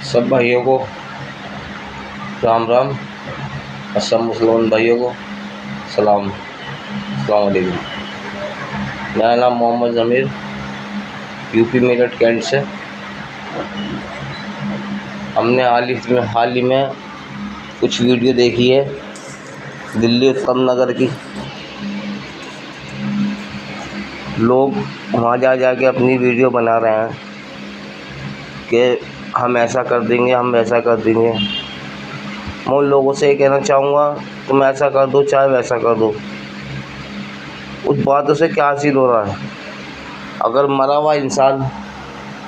सब भाइयों को राम राम और सब मुसलमान भाइयों को सलाम अस्सलाम वालेकुम। मेरा नाम मोहम्मद ज़मीर, यूपी मेरठ कैंट से। हमने हाल ही में कुछ वीडियो देखी है दिल्ली उत्तम नगर की। लोग वहाँ जा के अपनी वीडियो बना रहे हैं कि हम ऐसा कर देंगे, हम वैसा कर देंगे। मैं उन लोगों से ये कहना चाहूँगा, तुम ऐसा कर दो चाहे वैसा कर दो, उस बातों से क्या हासिल हो रहा है? अगर मरा हुआ इंसान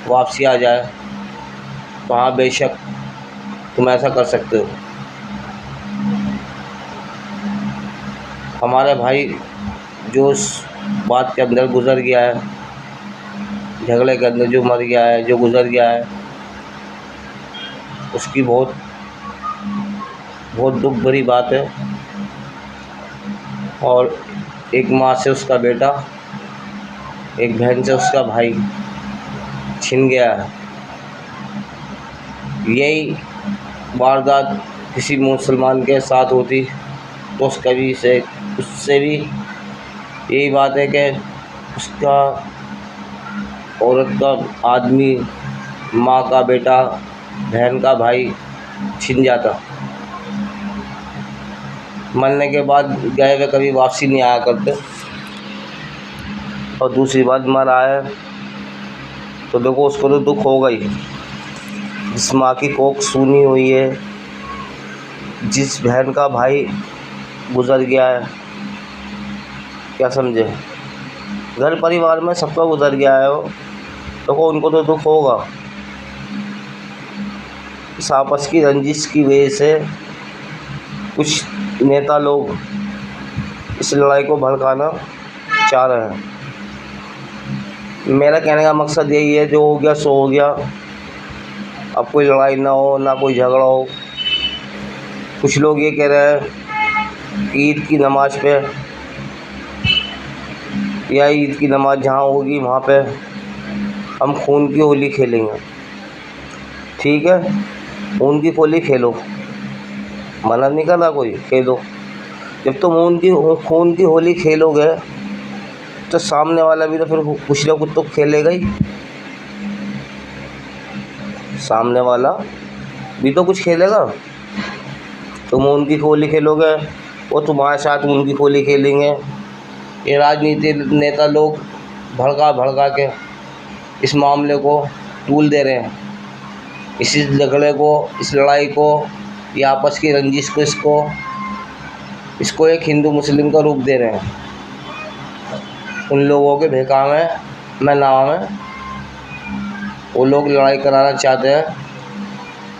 वापसी आ जाए तो हाँ, बेशक तुम ऐसा कर सकते हो। हमारे भाई जो उस बात के अंदर गुज़र गया है, झगड़े के अंदर जो मर गया है, जो गुज़र गया है, उसकी बहुत दुख भरी बात है। और एक माँ से उसका बेटा, एक बहन से उसका भाई छिन गया है। यही वारदात किसी मुसलमान के साथ होती तो उससे भी यही बात है कि उसका औरत का आदमी, माँ का बेटा, बहन का भाई छिन जाता। मरने के बाद गए हुए कभी वापसी नहीं आया करते। और दूसरी बात, मरा है तो देखो उसको तो दुख होगा ही। जिस माँ की कोख सूनी हुई है, जिस बहन का भाई गुज़र गया है, क्या समझे, घर परिवार में सबका गुज़र गया है वो, देखो उनको तो दुख होगा। इस आपस की रंजिश की वजह से कुछ नेता लोग इस लड़ाई को भड़काना चाह रहे हैं। मेरा कहने का मकसद यही है, जो हो गया सो हो गया, अब कोई लड़ाई ना हो, ना कोई झगड़ा हो। कुछ लोग ये कह रहे हैं कि ईद की नमाज़ पे या ईद की नमाज़ जहाँ होगी वहाँ पे हम खून की होली खेलेंगे। ठीक है, खून की होली खेलो, मना नहीं कर रहा कोई, खेलो। जब तुम खून की होली खेलोगे तो सामने वाला भी तो फिर कुछ ना कुछ तो खेलेगा ही। सामने वाला भी तो कुछ खेलेगा। तुम उनकी होली खेलोगे, वो तुम्हारे साथ उनकी होली खेलेंगे। ये राजनीति नेता लोग भड़का के इस मामले को टूल दे रहे हैं। इसी झगड़े को, इस लड़ाई को, या आपस की रंजिश को, इसको एक हिंदू मुस्लिम का रूप दे रहे हैं। उन लोगों के बहकावे में नाम है, वो लोग लड़ाई कराना चाहते हैं।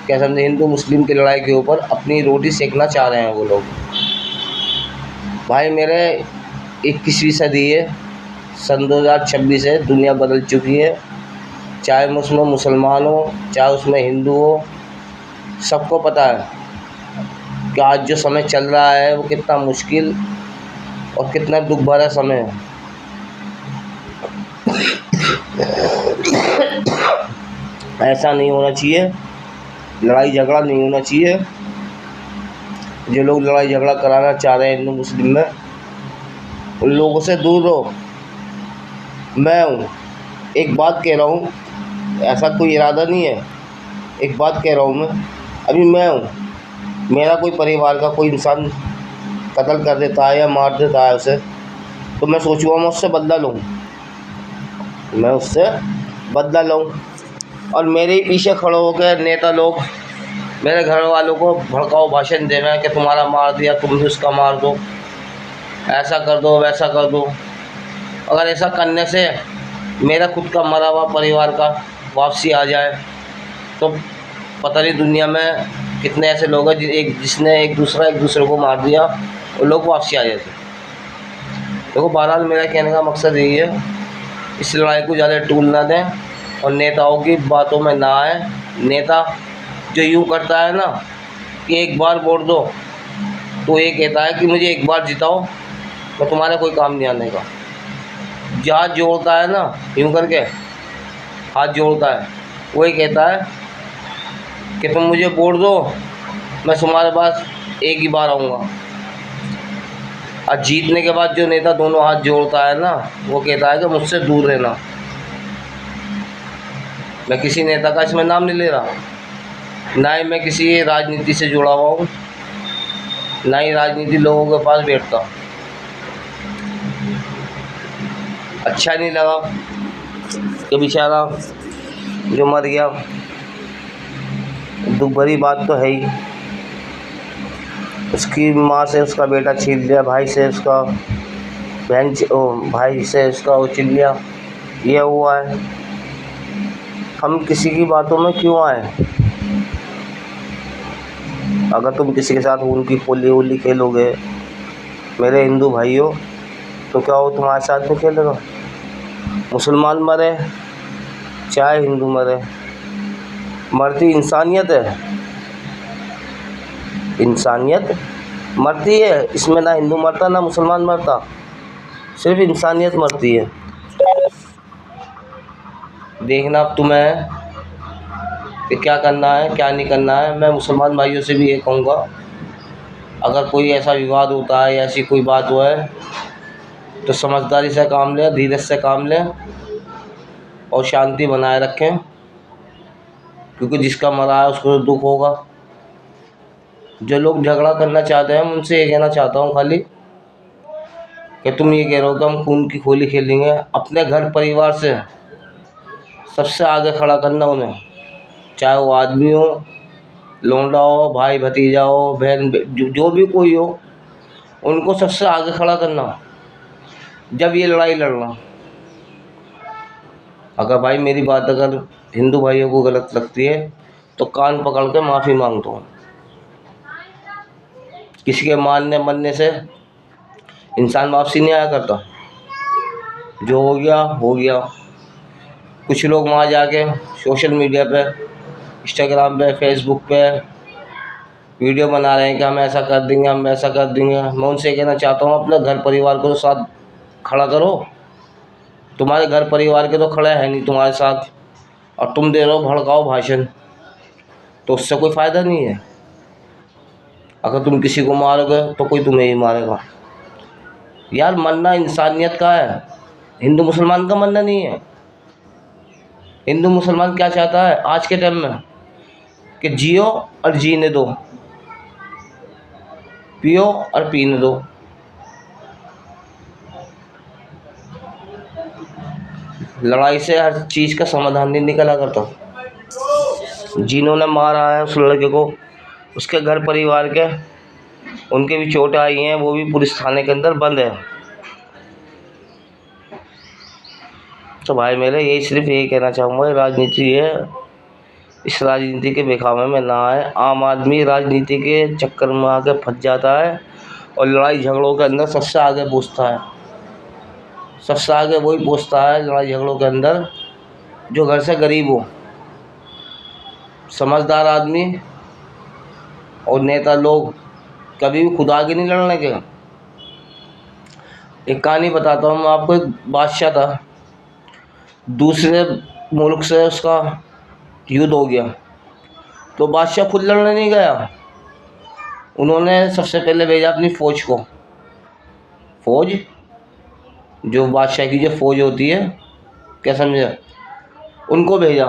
क्या समझे, हिंदू मुस्लिम की लड़ाई के ऊपर अपनी रोटी सेकना चाह रहे हैं वो लोग। भाई मेरे 21वीं सदी है, सन 2026 है, दुनिया बदल चुकी है। चाहे उसमें मुसलमान हो, चाहे उसमें हिंदू हो, सबको पता है कि आज जो समय चल रहा है वो कितना मुश्किल और कितना दुख भरा समय है। ऐसा नहीं होना चाहिए, लड़ाई झगड़ा नहीं होना चाहिए। जो लोग लड़ाई झगड़ा कराना चाह रहे हैं हिंदू मुस्लिम में, उन लोगों से दूर रहो। मैं हूँ, एक बात कह रहा हूँ, ऐसा कोई इरादा नहीं है, एक बात कह रहा हूँ मैं। अभी मैं हूँ, मेरा कोई परिवार का कोई इंसान कत्ल कर देता है या मार देता है उसे, तो मैं सोचूँगा मैं उससे बदला लूँ, मैं उससे बदला लूँ। और मेरे ही पीछे खड़े होकर नेता लोग मेरे घर वालों को भड़काऊ भाषण दे रहे हैं कि तुम्हारा मार दिया, तुम भी उसका मार दो, ऐसा कर दो, वैसा कर दो। अगर ऐसा करने से मेरा खुद का मरा हुआ परिवार का वापसी आ जाए तो पता नहीं दुनिया में कितने ऐसे लोग हैं जिसने एक दूसरे को मार दिया और लोग वापसी आ जाते। देखो बहरहाल मेरा कहने का मकसद यही है, इस लड़ाई को ज़्यादा टूल ना दें और नेताओं की बातों में ना आए। नेता जो यूँ करता है ना कि एक बार वोट दो, तो ये कहता है कि मुझे एक बार जिताओ, मैं तुम्हारे कोई काम नहीं आने का। हाथ जोड़ता है ना, यूँ करके हाथ जोड़ता है, वही कहता है कि तुम मुझे वोट दो, मैं तुम्हारे पास एक ही बार आऊँगा। और जीतने के बाद जो नेता दोनों हाथ जोड़ता है ना, वो कहता है कि मुझसे दूर रहना। मैं किसी नेता का इसमें नाम नहीं ले रहा, ना ही मैं किसी राजनीति से जुड़ा हुआ हूँ, ना ही राजनीति लोगों के पास बैठता। अच्छा नहीं लगा कि बेचारा जो मर गया, दुख भरी बात तो है ही। उसकी माँ से उसका बेटा छीन लिया, भाई से उसका भाई से उसका वो छीन लिया, ये हुआ है। हम किसी की बातों में क्यों आए? अगर तुम किसी के साथ उनकी होली खेलोगे मेरे हिंदू भाइयों, तो क्या वो तुम्हारे साथ में खेलेगा? मुसलमान मरे चाहे हिंदू मरे, मरती इंसानियत है, इंसानियत मरती है। इसमें ना हिंदू मरता ना मुसलमान मरता, सिर्फ इंसानियत मरती है। देखना अब तुम्हें कि क्या करना है क्या नहीं करना है। मैं मुसलमान भाइयों से भी ये कहूँगा, अगर कोई ऐसा विवाद होता है या ऐसी कोई बात हुआ है तो समझदारी से काम लें, धीरज से काम लें और शांति बनाए रखें, क्योंकि जिसका मरा है उसको तो दुख होगा। जो लोग झगड़ा करना चाहते हैं उनसे ये कहना चाहता हूँ खाली कि तुम ये कह रहे हो कि हम खून की होली खेलेंगे, अपने घर परिवार से सबसे आगे खड़ा करना उन्हें, चाहे वो आदमी हो, लौंडा हो, भाई भतीजा हो, बहन जो भी कोई हो, उनको सबसे आगे खड़ा करना जब ये लड़ाई लड़ना। अगर भाई मेरी बात अगर हिंदू भाइयों को गलत लगती है तो कान पकड़ के माफ़ी मांगता हूँ। किसी के मानने मरने से इंसान वापसी नहीं आया करता, जो हो गया हो गया। कुछ लोग वहाँ जाके सोशल मीडिया पे, इंस्टाग्राम पे, फेसबुक पे वीडियो बना रहे हैं कि हम ऐसा कर देंगे, हम ऐसा कर देंगे। मैं उनसे कहना चाहता हूँ अपने घर परिवार को तो साथ खड़ा करो। तुम्हारे घर परिवार के तो खड़े हैं नहीं तुम्हारे साथ, और तुम दे रहे हो भड़काओ भाषण, तो उससे कोई फ़ायदा नहीं है। अगर तुम किसी को मारोगे तो कोई तुम्हें ही मारेगा। यार मरना इंसानियत का है, हिंदू मुसलमान का मरना नहीं है। हिंदू मुसलमान क्या चाहता है आज के टाइम में कि जियो और जीने दो, पियो और पीने दो। लड़ाई से हर चीज़ का समाधान नहीं निकला करता। जिन्होंने मारा है उस लड़के को, उसके घर परिवार के, उनके भी चोटें आई हैं, वो भी पुलिस थाने के अंदर बंद है। तो भाई मेरे सिर्फ यही कहना चाहूँगा, राजनीति है, इस राजनीति के बहकावे में ना आए। आम आदमी राजनीति के चक्कर में आके फंस जाता है और लड़ाई झगड़ों के अंदर सबसे आगे पहुँचता है। सबसे आगे वही पहुँचता है लड़ाई झगड़ों के अंदर जो घर से गरीब हो। समझदार आदमी और नेता लोग कभी भी खुद आगे नहीं लड़ने के। एक कहानी बताता हूँ मैं आपको। एक बादशाह था, दूसरे मुल्क से उसका युद्ध हो गया, तो बादशाह खुद लड़ने नहीं गया। उन्होंने सबसे पहले भेजा अपनी फ़ौज को। फ़ौज जो बादशाह की जो फ़ौज होती है, क्या समझे, उनको भेजा।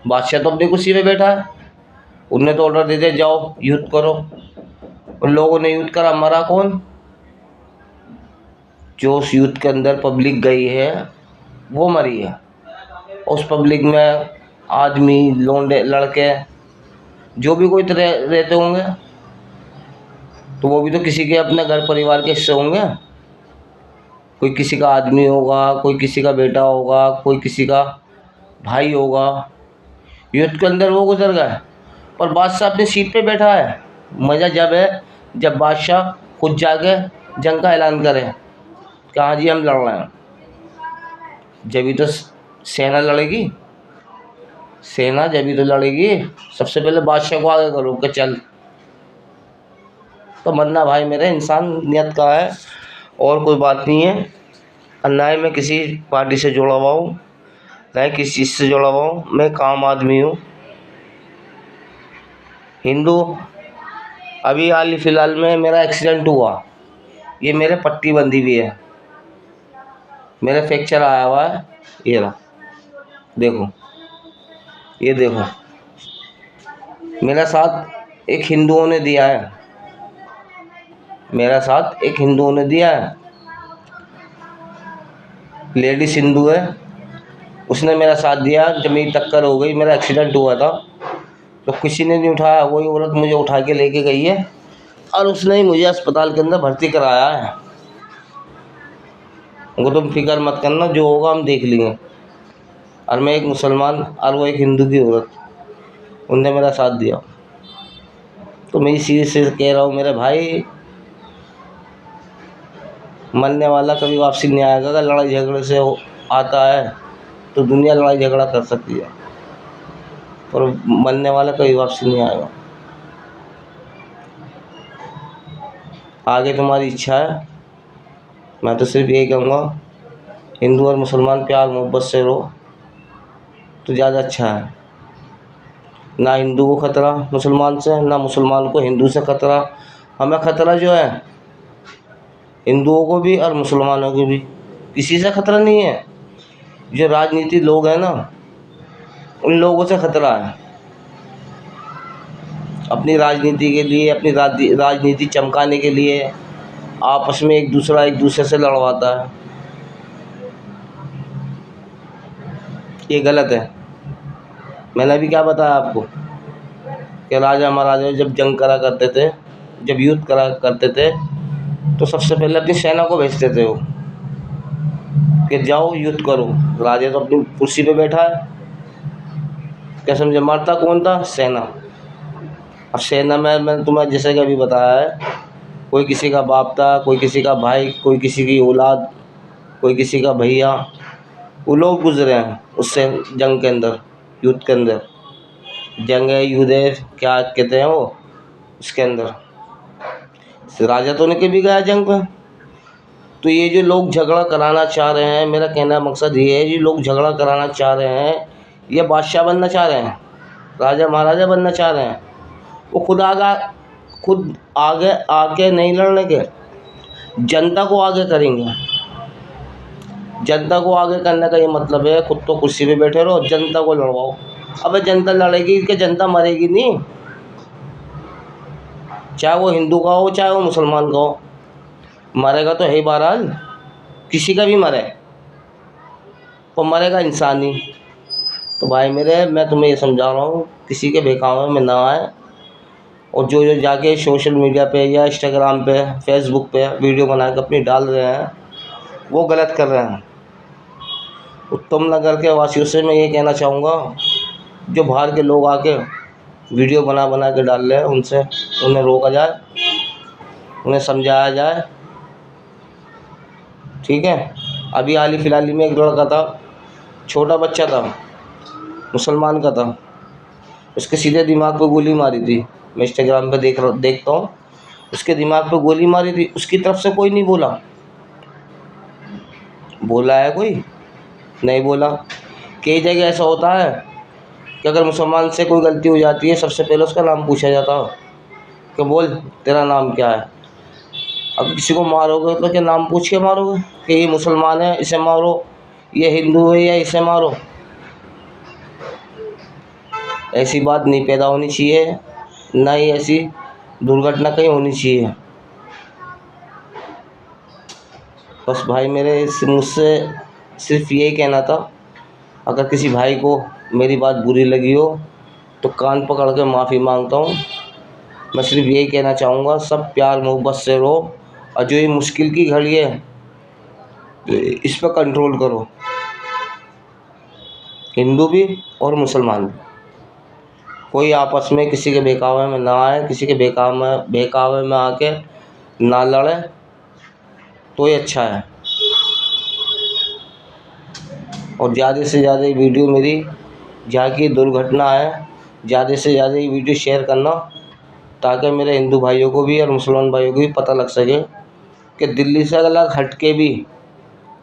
बादशाह तो अपनी कुर्सी पे बैठा है, उनने तो ऑर्डर दे दिया जाओ युद्ध करो। उन लोगों ने युद्ध करा, मरा कौन? जो उस युद्ध के अंदर पब्लिक गई है वो मरी है। उस पब्लिक में आदमी, लौंडे, लड़के, जो भी कोई रहते होंगे, तो वो भी तो किसी के अपने घर परिवार के हिस्से होंगे। कोई किसी का आदमी होगा, कोई किसी का बेटा होगा, कोई किसी का भाई होगा। युद्ध के अंदर वो गुजर गए, पर बादशाह अपनी सीट पे बैठा है। मज़ा जब है जब बादशाह खुद जाके जंग का ऐलान करे कि हाँ जी हम लड़ रहे हैं। जब भी तो सेना लड़ेगी, सेना जब भी तो लड़ेगी। सबसे पहले बादशाह को आगे करो कि चल। तो मरना भाई मेरे इंसानियत का है और कोई बात नहीं है। ना ही मैं किसी पार्टी से जुड़ा हुआ हूँ, ना ही किसी चीज़ से जुड़ा हुआ हूँ। मैं एक आम आदमी हूँ। हिंदू, अभी हाल ही फिलहाल में मेरा एक्सीडेंट हुआ, ये मेरे पट्टी बंधी हुई है, मेरे फ्रैक्चर आया हुआ है, ये रहा देखो, ये देखो, मेरा साथ एक हिंदुओं ने दिया है, मेरा साथ एक हिंदुओं ने दिया है, लेडीज हिंदू है, उसने मेरा साथ दिया। जब मेरी टक्कर हो गई, मेरा एक्सीडेंट हुआ था, तो किसी ने नहीं उठाया, वही औरत मुझे उठा के लेके गई है और उसने ही मुझे अस्पताल के अंदर भर्ती कराया है। वो तुम फिक्र मत करना, जो होगा हम देख लेंगे। और मैं एक मुसलमान और वो एक हिंदू की औरत, उनने मेरा साथ दिया। तो मैं इसी से कह रहा हूँ मेरे भाई, मरने वाला कभी वापसी नहीं आएगा। अगर लड़ाई झगड़े से आता है तो दुनिया लड़ाई झगड़ा कर सकती है, पर मरने वाला कभी वापसी नहीं आएगा। आगे तुम्हारी इच्छा है, मैं तो सिर्फ यही कहूँगा, हिंदू और मुसलमान प्यार मोहब्बत से रहो तो ज़्यादा अच्छा है। ना हिंदू को ख़तरा मुसलमान से, ना मुसलमान को हिंदू से ख़तरा। हमें ख़तरा जो है हिंदुओं को भी और मुसलमानों को भी, किसी से ख़तरा नहीं है। जो राजनीति लोग हैं ना, उन लोगों से ख़तरा है। अपनी राजनीति के लिए, अपनी राजनीति चमकाने के लिए आपस में एक दूसरे से लड़वाता है, ये गलत है। मैंने अभी क्या बताया आपको कि राजा महाराजा जब जंग करा करते थे, जब युद्ध करा करते थे, तो सबसे पहले अपनी सेना को भेजते थे वो कि जाओ युद्ध करो। राजा तो अपनी कुर्सी पे बैठा है, क्या समझे, मरता कौन था? सेना। अब सेना में मैंने तुम्हें जैसे कि अभी बताया है, कोई किसी का बाप था, कोई किसी का भाई, कोई किसी की औलाद, कोई किसी का भैया, वो लोग गुजरे हैं उससे जंग के अंदर, युद्ध के अंदर। जंग युद्ध क्या कहते हैं वो, उसके अंदर राजा तो नहीं कभी गया जंग पे। तो ये जो लोग झगड़ा कराना चाह रहे हैं, मेरा कहना मकसद ये है, ये लोग झगड़ा कराना चाह रहे हैं, ये बादशाह बनना चाह रहे हैं, राजा महाराजा बनना चाह रहे हैं। वो खुद आगे आके नहीं लड़ने के, जनता को आगे करेंगे। जनता को आगे करने का ये मतलब है, खुद तो कुर्सी पे बैठे रहो, जनता को लड़वाओ। अबे जनता लड़ेगी कि जनता मरेगी नहीं, चाहे वो हिंदू का हो चाहे वो मुसलमान का हो, मरेगा तो है ही बहरहाल, किसी का भी मरे, तो मरेगा इंसान ही। तो भाई मेरे, मैं तुम्हें ये समझा रहा हूँ, किसी के बहकावे में ना आए। और जो जाके सोशल मीडिया पे या इंस्टाग्राम पे, फेसबुक पे वीडियो बना के अपनी डाल रहे हैं, वो गलत कर रहे हैं। उत्तम नगर के वासियों से मैं ये कहना चाहूँगा, जो बाहर के लोग आके वीडियो बना के डाल रहे हैं, उन्हें रोका जाए, उन्हें समझाया जाए, ठीक है। अभी हाल ही फिलहाल में एक लड़का था, छोटा बच्चा था, मुसलमान का था, उसके सीधे दिमाग पे गोली मारी थी। मैं इंस्टाग्राम पे देखता हूँ, उसके दिमाग पे गोली मारी थी। उसकी तरफ से कोई नहीं बोला है, कोई नहीं बोला। कई जगह ऐसा होता है कि अगर मुसलमान से कोई गलती हो जाती है, सबसे पहले उसका नाम पूछा जाता है कि बोल तेरा नाम क्या है। अब किसी को मारोगे तो क्या नाम पूछ के मारोगे कि ये मुसलमान है इसे मारो, ये हिंदू है या इसे मारो? ऐसी बात नहीं पैदा होनी चाहिए, ना ही ऐसी दुर्घटना कहीं होनी चाहिए। बस भाई मेरे, मुझसे सिर्फ यही कहना था। अगर किसी भाई को मेरी बात बुरी लगी हो तो कान पकड़ के माफ़ी मांगता हूँ। मैं सिर्फ यही कहना चाहूँगा, सब प्यार मोहब्बत से रहो, और जो ये मुश्किल की घड़ी है इस पर कंट्रोल करो, हिंदू भी और मुसलमान भी। कोई आपस में किसी के बहकावे में ना आए, किसी के बहकावे में आके ना लड़े, तो ये अच्छा है। और ज़्यादा से ज़्यादा वीडियो मेरी, जहाँ की दुर्घटना है, ज़्यादा से ज़्यादा ये वीडियो शेयर करना, ताकि मेरे हिंदू भाइयों को भी और मुसलमान भाइयों को भी पता लग सके कि दिल्ली से अलग हट के भी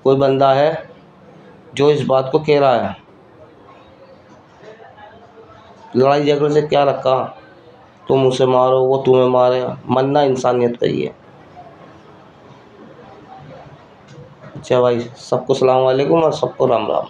कोई बंदा है जो इस बात को कह रहा है। लड़ाई झगड़े से क्या रखा, तुम उसे मारो वो तुम्हें मारे, मरना इंसानियत का ही है। अच्छा भाई, सबको सलाम वालेकुम और सबको राम राम।